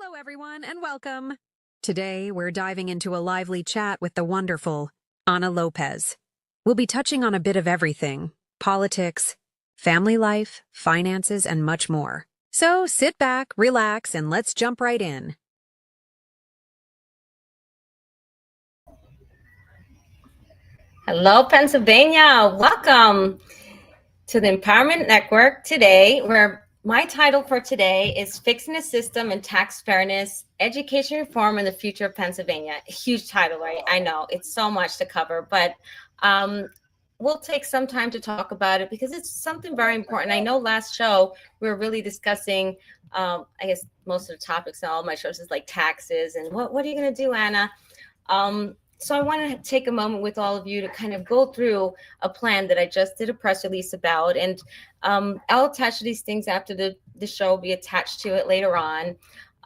Hello, everyone, and welcome. Today, we're diving into a lively chat with the wonderful Ana Lopez. We'll be touching on a bit of everything: politics, family life, finances, and much more. So sit back, relax, and let's jump right in. Hello, Pennsylvania. Welcome to the Empowerment Network today, where my title for today is Fixing the System and Tax Fairness, Education Reform and the Future of Pennsylvania. A huge title, right? I know it's so much to cover, but we'll take some time to talk about it because it's something very important. I know last show we were really discussing, I guess most of the topics on all my shows is like taxes and what are you going to do, Anna? So I want to take a moment with all of you to kind of go through a plan that I just did a press release about. And I'll attach these things after the show will be attached to it later on.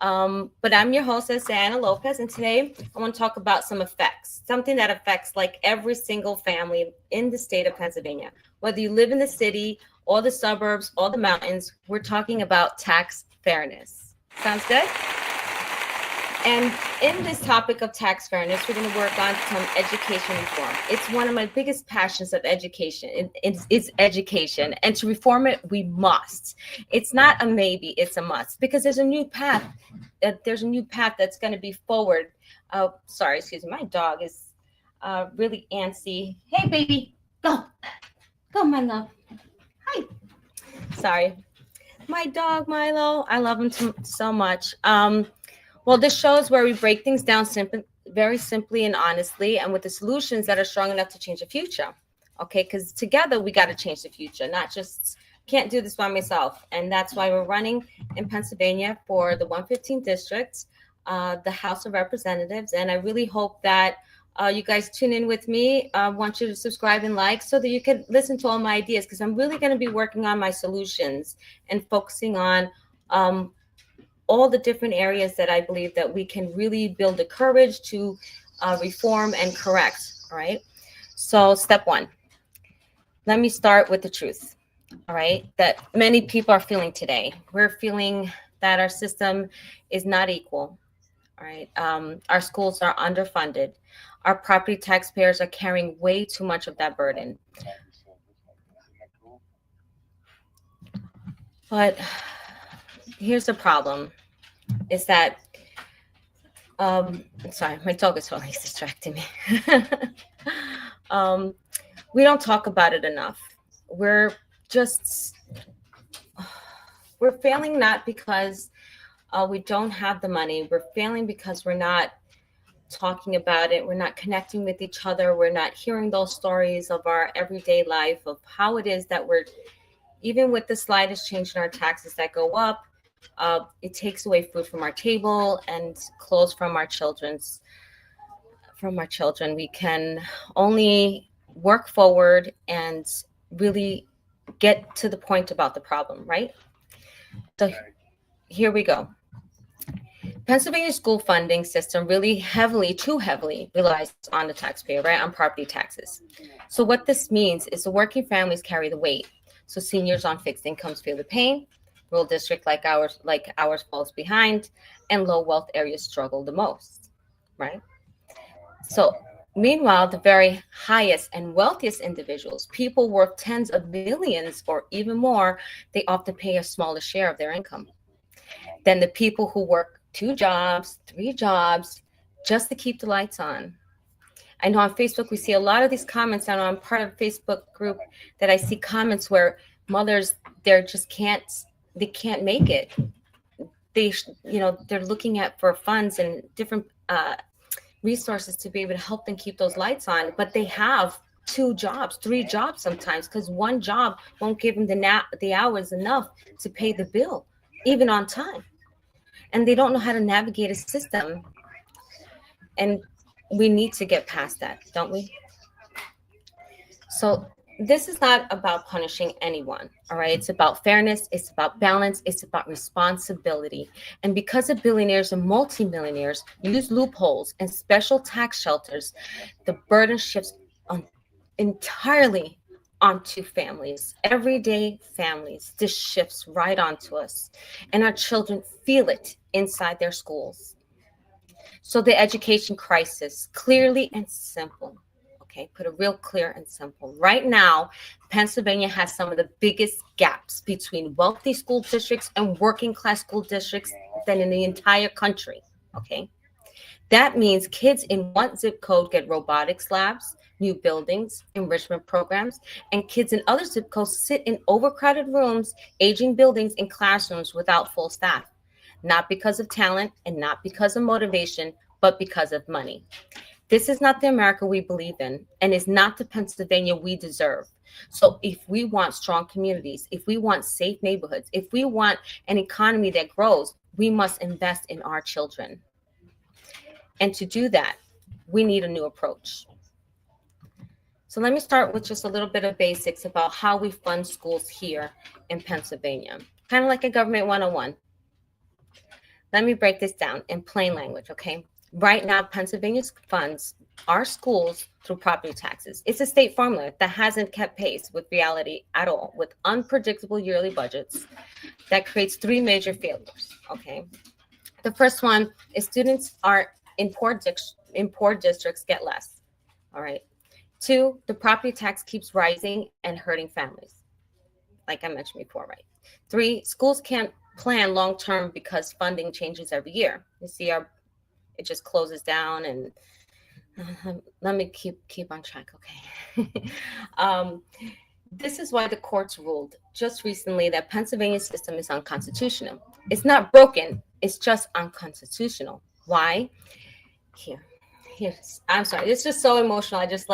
But I'm your hostess, Ana Lopez, and today I want to talk about some effects, something that affects like every single family in the state of Pennsylvania. Whether you live in the city or the suburbs or the mountains, we're talking about tax fairness. Sounds good? And in this topic of tax fairness, we're going to work on some education reform. It's one of my biggest passions of education. It's education. And to reform it, we must. It's not a maybe, it's a must. Because there's a new path. There's a new path that's going to be forward. Sorry, excuse me. My dog is really antsy. Hey, baby. Go. Go, my love. Hi. Sorry. My dog, Milo. I love him so much. Well, this show is where we break things down very simply and honestly, and with the solutions that are strong enough to change the future. Okay, because together we got to change the future, not just can't do this by myself. And that's why we're running in Pennsylvania for the 115th district, the House of Representatives. And I really hope that you guys tune in with me. I want you to subscribe and like so that you can listen to all my ideas, because I'm really going to be working on my solutions and focusing on all the different areas that I believe that we can really build the courage to reform and correct. All right. So step one, let me start with the truth. All right. That many people are feeling today. We're feeling that our system is not equal. All right. Our schools are underfunded. Our property taxpayers are carrying way too much of that burden. But here's the problem, is that, sorry, my dog is always distracting me. We don't talk about it enough. We're failing not because we don't have the money. We're failing because we're not talking about it. We're not connecting with each other. We're not hearing those stories of our everyday life, of how it is that we're, even with the slightest change in our taxes that go up, it takes away food from our table and clothes from our children. We can only work forward and really get to the point about the problem, right? So here we go. Pennsylvania school funding system really too heavily relies on the taxpayer, right? On property taxes. So what this means is the working families carry the weight. So seniors on fixed incomes feel the pain. Rural district like ours falls behind, and low wealth areas struggle the most, right? So meanwhile, the very highest and wealthiest individuals, people worth tens of millions or even more, they often pay a smaller share of their income than the people who work 2 jobs, 3 jobs, just to keep the lights on. I know on Facebook, we see a lot of these comments, and I'm part of a Facebook group that I see comments where mothers, they can't make it. They're looking for funds and different resources to be able to help them keep those lights on, but they have 2 jobs, 3 jobs sometimes, because one job won't give them the hours enough to pay the bill, even on time. And they don't know how to navigate a system. And we need to get past that, don't we? So this is not about punishing anyone, all right? It's about fairness, it's about balance, it's about responsibility. And because the billionaires and multimillionaires use loopholes and special tax shelters, the burden shifts entirely onto families, everyday families. This shifts right onto us, and our children feel it inside their schools. So the education crisis, clearly and simple. Okay, put it real clear and simple. Right now, Pennsylvania has some of the biggest gaps between wealthy school districts and working class school districts than in the entire country. Okay, that means kids in one zip code get robotics labs, new buildings, enrichment programs, and kids in other zip codes sit in overcrowded rooms, aging buildings, and classrooms without full staff. Not because of talent and not because of motivation, but because of money. This is not the America we believe in, and is not the Pennsylvania we deserve. So if we want strong communities, if we want safe neighborhoods, if we want an economy that grows, we must invest in our children. And to do that, we need a new approach. So let me start with just a little bit of basics about how we fund schools here in Pennsylvania, kind of like a government 101. Let me break this down in plain language, okay? Right now, Pennsylvania funds our schools through property taxes. It's a state formula that hasn't kept pace with reality at all, with unpredictable yearly budgets that creates three major failures, okay? The first one is students are in poor districts get less, all right? Two, the property tax keeps rising and hurting families, like I mentioned before, right? Three, schools can't plan long-term because funding changes every year. You see it just closes down, and let me keep on track, okay? This is why the courts ruled just recently that Pennsylvania's system is unconstitutional. It's not broken, it's just unconstitutional. Why? Here's I'm sorry, it's just so emotional. I just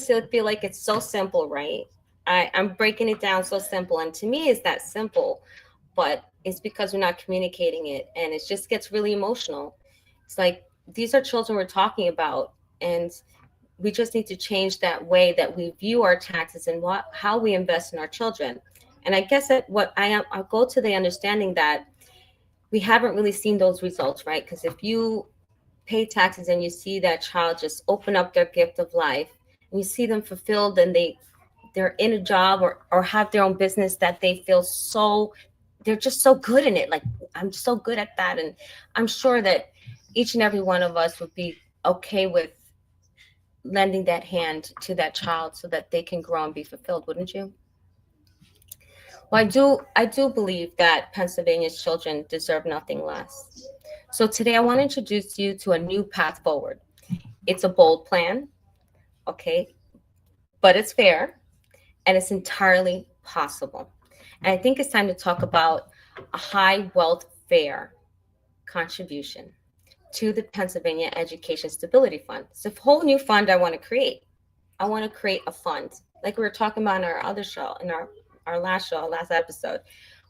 feel like it's so simple, right? I'm breaking it down so simple, and to me it's that simple, but it's because we're not communicating it, and it just gets really emotional. It's like these are children we're talking about, and we just need to change that way that we view our taxes and how we invest in our children. And I guess that I'll go to the understanding that we haven't really seen those results, right? Because if you pay taxes and you see that child just open up their gift of life, and you see them fulfilled, and they're in a job or have their own business that they feel they're just so good in it. Like, I'm so good at that. And I'm sure that each and every one of us would be okay with lending that hand to that child so that they can grow and be fulfilled, wouldn't you? Well, I do believe that Pennsylvania's children deserve nothing less. So today I want to introduce you to a new path forward. It's a bold plan, okay, but it's fair and it's entirely possible. And I think it's time to talk about a high wealth fair contribution to the Pennsylvania Education Stability Fund. It's a whole new fund I want to create. I want to create a fund, like we were talking about in our other show, in our last episode,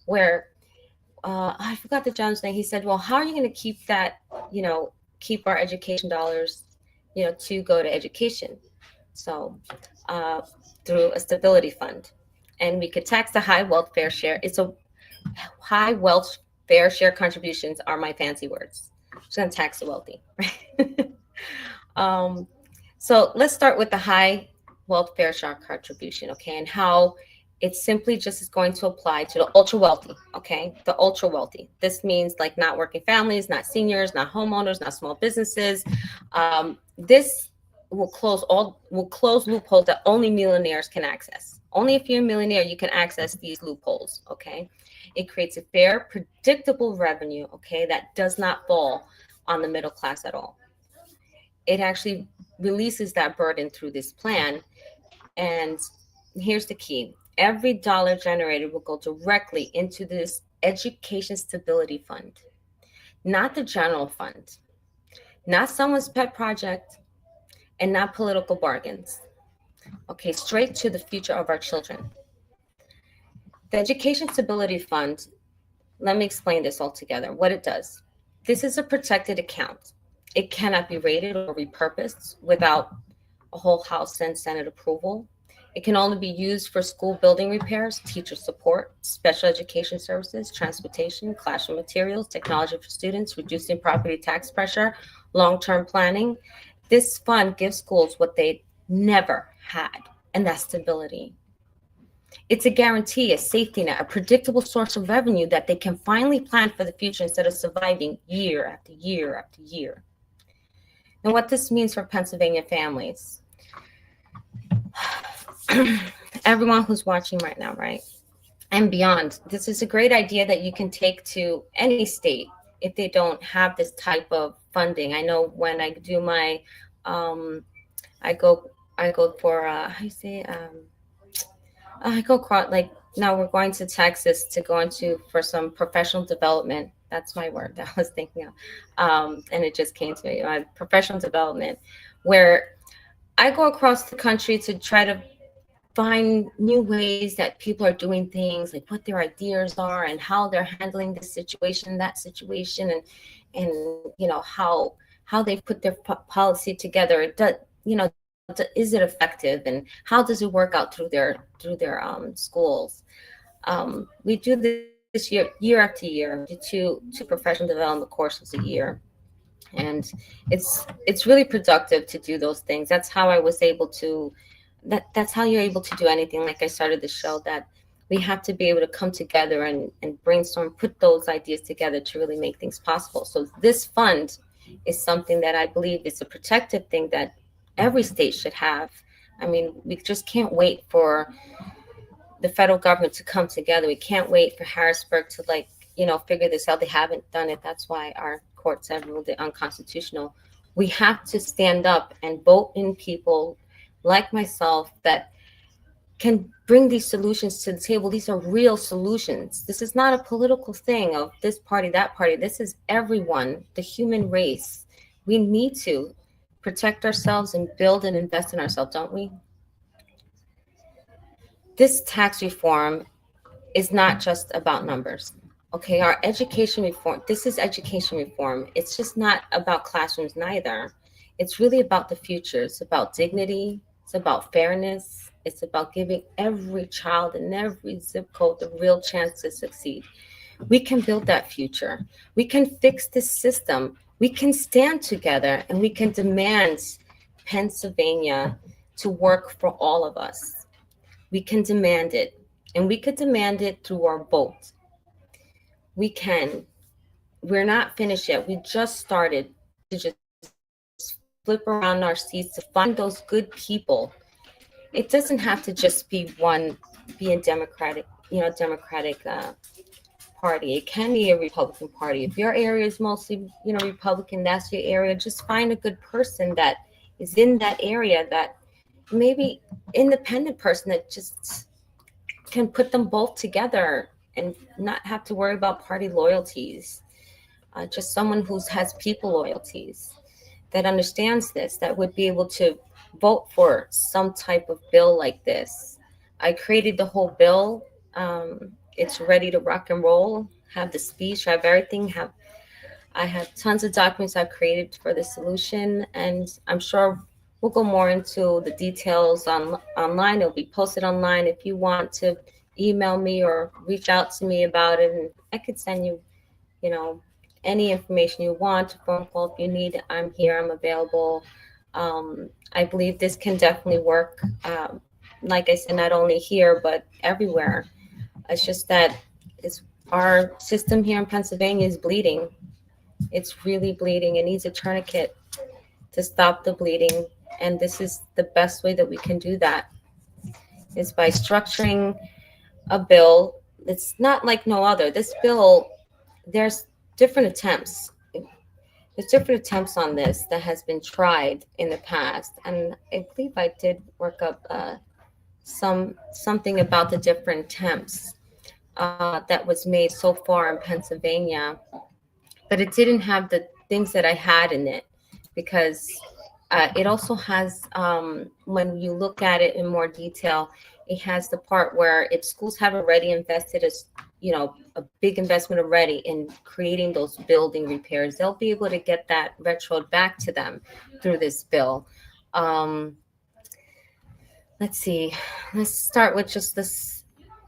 where I forgot the gentleman's name. He said, well, how are you going to keep that, keep our education dollars, to go to education? So through a stability fund. And we could tax the high wealth fair share. It's a high wealth fair share contributions are my fancy words. I'm just going to tax the wealthy. So let's start with the high wealth fair share contribution, okay, and how it simply just is going to apply to the ultra wealthy, okay, the ultra wealthy. This means like not working families, not seniors, not homeowners, not small businesses. This will close loopholes that only millionaires can access. Only if you're a millionaire, you can access these loopholes, okay? It creates a fair, predictable revenue, okay, that does not fall on the middle class at all. It actually releases that burden through this plan. And here's the key. Every dollar generated will go directly into this education stability fund, not the general fund, not someone's pet project, and not political bargains. Okay, straight to the future of our children. The Education Stability Fund, let me explain this all together, what it does. This is a protected account. It cannot be rated or repurposed without a whole House and Senate approval. It can only be used for school building repairs, teacher support, special education services, transportation, classroom materials, technology for students, reducing property tax pressure, long-term planning. This fund gives schools what they never had and that's stability. It's a guarantee, a safety net, a predictable source of revenue that they can finally plan for the future instead of surviving year after year after year. And what this means for Pennsylvania families, everyone who's watching right now, right, and beyond, this is a great idea that you can take to any state if they don't have this type of funding. I know when I do my, I go for how you say I go across, like now we're going to Texas to go into for some professional development. That's my word that I was thinking of, and it just came to me. Professional development, where I go across the country to try to find new ways that people are doing things, like what their ideas are and how they're handling this situation, that situation, and how they've put their policy together. It does, is it effective, and how does it work out through their schools? We do this year after year. We do two professional development courses a year, and it's really productive to do those things. That's how I was able to. That's how you're able to do anything. Like I started the show, that we have to be able to come together and brainstorm, put those ideas together to really make things possible. So this fund is something that I believe is a protective thing that every state should have. I mean, we just can't wait for the federal government to come together. We can't wait for Harrisburg to figure this out. They haven't done it. That's why our courts have ruled it unconstitutional. We have to stand up and vote in people like myself that can bring these solutions to the table. These are real solutions. This is not a political thing of this party, that party. This is everyone, the human race. We need to protect ourselves and build and invest in ourselves, don't we? This tax reform is not just about numbers. Okay, our education reform, this is education reform. It's just not about classrooms neither. It's really about the future. It's about dignity. It's about fairness. It's about giving every child in every zip code the real chance to succeed. We can build that future. We can fix this system. We can stand together and we can demand Pennsylvania to work for all of us. We can demand it, and we could demand it through our vote. We can. We're not finished yet. We just started to just flip around our seats to find those good people. It doesn't have to just be a Democratic party. It can be a Republican party. If your area is mostly, Republican, that's your area. Just find a good person that is in that area, that maybe independent person that just can put them both together and not have to worry about party loyalties. Just someone who has people loyalties, that understands this, that would be able to vote for some type of bill like this. I created the whole bill. It's ready to rock and roll. Have the speech, have everything. I have tons of documents I've created for the solution, and I'm sure we'll go more into the details online. It'll be posted online. If you want to email me or reach out to me about it, and I could send you, any information you want, a phone call if you need. I'm here, I'm available. I believe this can definitely work. Like I said, not only here, but everywhere. It's just that our system here in Pennsylvania is bleeding. It's really bleeding. It needs a tourniquet to stop the bleeding. And this is the best way that we can do that, is by structuring a bill. It's not like no other. This bill, there's different attempts. There's different attempts on this that has been tried in the past. And I believe I did work up something about the different attempts that was made so far in Pennsylvania. But it didn't have the things that I had in it, because it also has, when you look at it in more detail, it has the part where if schools have already invested a big investment already in creating those building repairs, they'll be able to get that retroed back to them through this bill. Let's see. Let's start with just this.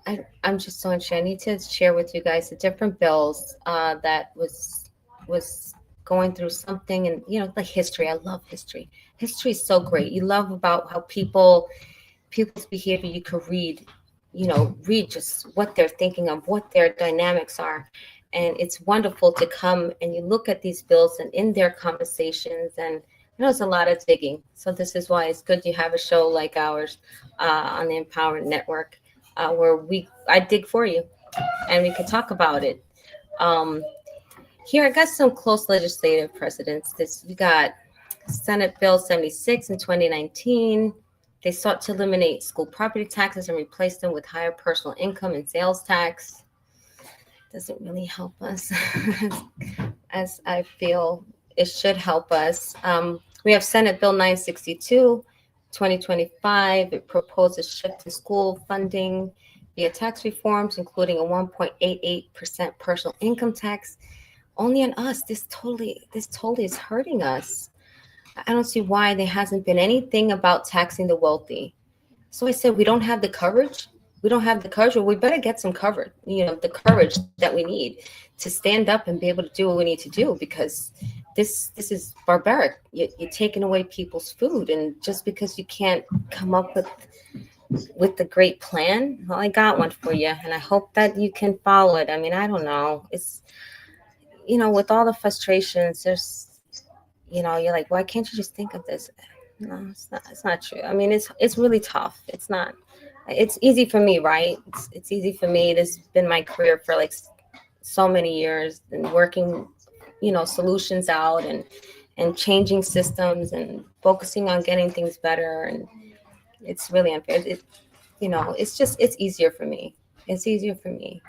I'm just so interested. I need to share with you guys the different bills that was going through something, and like history. I love history. History is so great. You love about how people people's behavior, you could read just what they're thinking of, what their dynamics are. And it's wonderful to come and you look at these bills and in their conversations, and there's a lot of digging. So this is why it's good you have a show like ours on the Empowerment Network, where I dig for you and we can talk about it. Here I got some close legislative precedents. We got Senate Bill 76 in 2019. They sought to eliminate school property taxes and replace them with higher personal income and sales tax. Doesn't really help us as I feel it should help us. We have Senate Bill 962, 2025. It proposes shift in school funding via tax reforms, including a 1.88% personal income tax. Only on us. This totally is hurting us. I don't see why there hasn't been anything about taxing the wealthy. So I said, we don't have the courage. Well, we better get some coverage, the courage that we need to stand up and be able to do what we need to do, because this is barbaric. You're taking away people's food. And just because you can't come up with the great plan, well, I got one for you. And I hope that you can follow it. I mean, I don't know. It's, with all the frustrations, there's, you're like, why can't you just think of this? No, it's not true. I mean, it's really tough. It's easy for me, right? It's easy for me. It has been my career for like so many years, and working, solutions out and changing systems and focusing on getting things better. And it's really unfair. It's easier for me. It's easier for me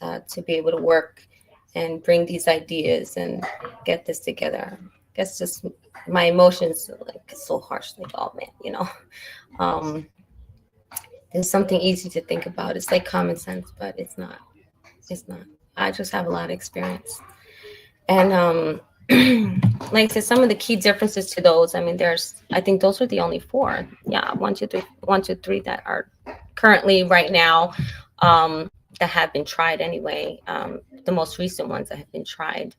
to be able to work and bring these ideas and get this together. I guess just my emotions are like so harsh, like, oh man, there's something easy to think about. It's like common sense, but it's not. I just have a lot of experience. And like I said, some of the key differences to those, I mean, I think those are the only four. Yeah, one, two, three that are currently right now that have been tried anyway. The most recent ones that have been tried.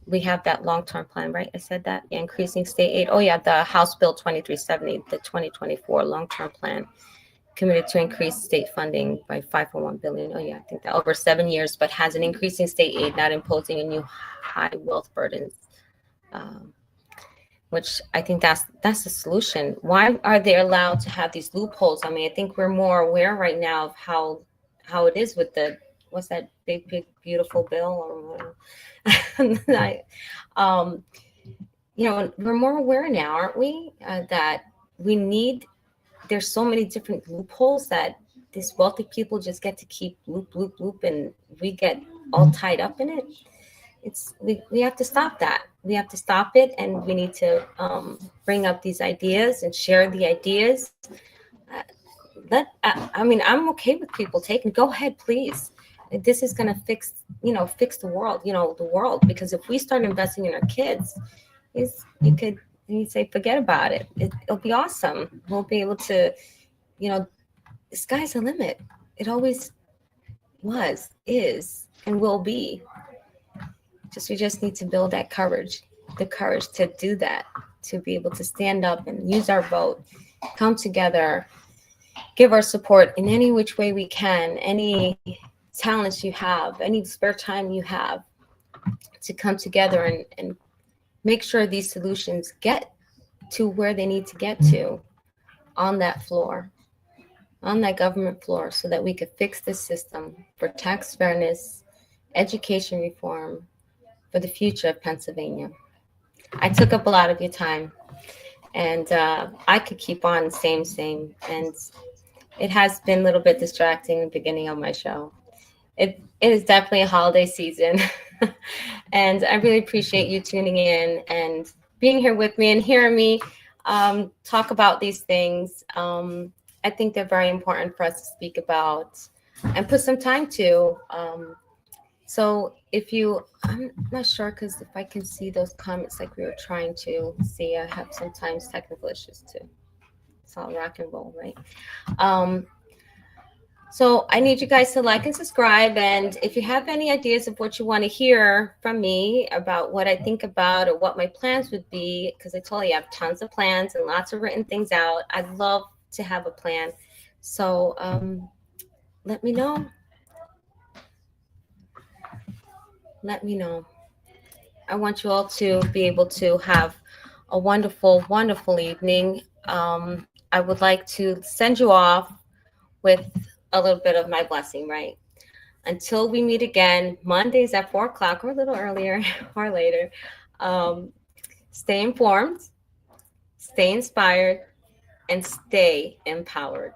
We have that long-term plan, right? I said that. Yeah, increasing state aid. Oh yeah, the House Bill 2370, the 2024 long-term plan, committed to increase state funding by 5.1 billion. Oh yeah, I think that over 7 years, but has an increasing state aid, not imposing a new high wealth burdens. Which I think that's the solution. Why are they allowed to have these loopholes? I mean, I think we're more aware right now of how it is with what's that big beautiful bill or we're more aware now, aren't we, that we need, there's so many different loopholes that these wealthy people just get to keep loop, and we get all tied up in it. We have to stop that. We have to stop it, and we need to bring up these ideas and share the ideas. I'm okay with people go ahead, please. This is going to fix the world, because if we start investing in our kids, you say, forget about it. It'll be awesome. We'll be able to, the sky's the limit. It always was, is, and will be. We just need to build that courage, the courage to do that, to be able to stand up and use our vote, come together, give our support in any which way we can, any talents you have, any spare time you have, to come together and make sure these solutions get to where they need to get to on that floor, on that government floor, so that we could fix this system for tax fairness, education reform, for the future of Pennsylvania. I took up a lot of your time, and I could keep on same, and it has been a little bit distracting in the beginning of my show. It is definitely a holiday season, and I really appreciate you tuning in and being here with me and hearing me talk about these things. I think they're very important for us to speak about and put some time to. So I'm not sure, because if I can see those comments like we were trying to see, I have sometimes technical issues too. It's all rock and roll, right? So I need you guys to like and subscribe. And if you have any ideas of what you want to hear from me about what I think about or what my plans would be, because I told you I have tons of plans and lots of written things out. I'd love to have a plan. So let me know. Let me know. I want you all to be able to have a wonderful, wonderful evening. I would like to send you off with a little bit of my blessing, right? Until we meet again, Mondays at 4 o'clock or a little earlier or later. Um, stay informed, stay inspired, and stay empowered.